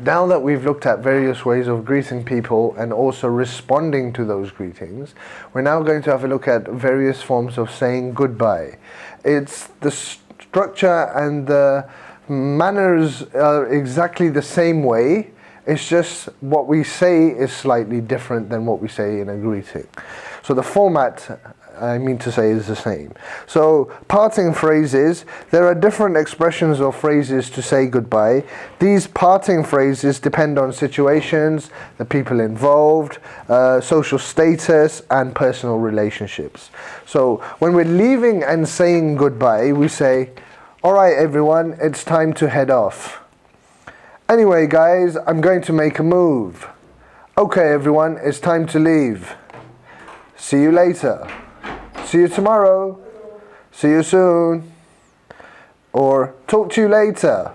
Now that we've looked at various ways of greeting people and also responding to those greetings, we're now going to have a look at various forms of saying goodbye. It's the structure and the manners are exactly the same way. It's just what we say is slightly different than what we say in a greeting. So the format, I mean to say, is the same. So parting phrases, there are different expressions or phrases to say goodbye. These parting phrases depend on situations, the people involved, social status and personal relationships. So when we're leaving and saying goodbye, we say, "All right everyone, it's time to head off. Anyway guys, I'm going to make a move. Okay everyone, it's time to leave. See you later. See you tomorrow. See you soon." Or talk to you later.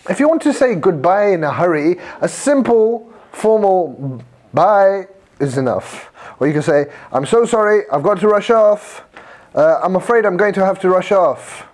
If you want to say goodbye in a hurry, a simple formal bye is enough. Or you can say, "I'm so sorry, I've got to rush off. I'm afraid I'm going to have to rush off."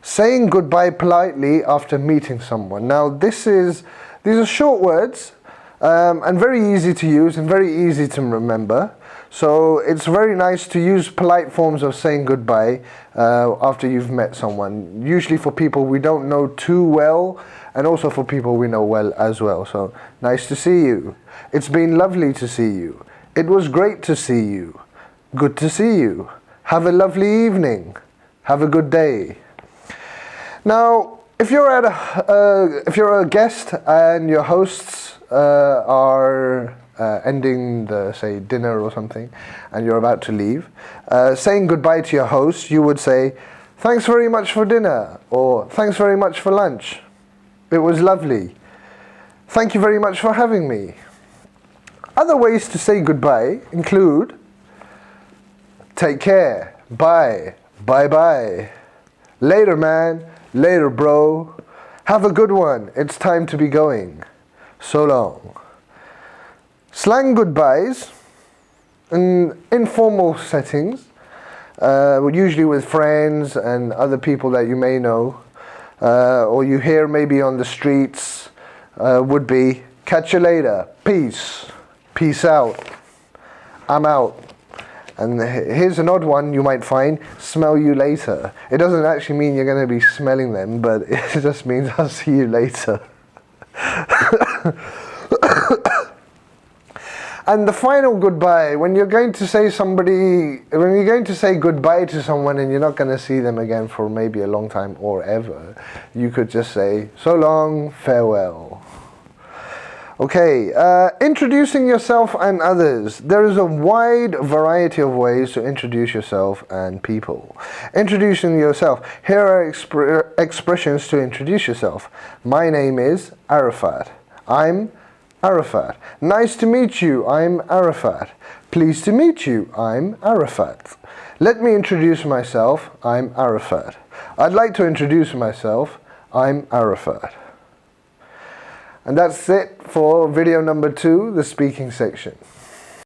Saying goodbye politely after meeting someone. Now these are short words and very easy to use and very easy to remember. So it's very nice to use polite forms of saying goodbye after you've met someone. Usually for people we don't know too well, and also for people we know well as well. So, "Nice to see you. It's been lovely to see you. It was great to see you. Good to see you. Have a lovely evening. Have a good day." Now, if you're a guest and your hosts are ending the, say, dinner or something, and you're about to leave, saying goodbye to your host, you would say, "Thanks very much for dinner," or "Thanks very much for lunch. It was lovely. Thank you very much for having me." Other ways to say goodbye include "Take care. Bye. Bye-bye. Later, man. Later, bro. Have a good one. It's time to be going. So long." Slang goodbyes in informal settings, usually with friends and other people that you may know, or you hear maybe on the streets, would be, "Catch you later. Peace. Peace out. I'm out." And here's an odd one you might find, "Smell you later." It doesn't actually mean you're going to be smelling them, but it just means "I'll see you later." And the final goodbye, when you're going to say goodbye to someone and you're not going to see them again for maybe a long time or ever, you could just say, "So long, farewell." Okay, introducing yourself and others. There is a wide variety of ways to introduce yourself and people. Introducing yourself. Here are expressions to introduce yourself. "My name is Arafat. I'm Arafat. Nice to meet you. I'm Arafat. Pleased to meet you. I'm Arafat. Let me introduce myself. I'm Arafat. I'd like to introduce myself. I'm Arafat." And that's it for video number 2, the speaking section.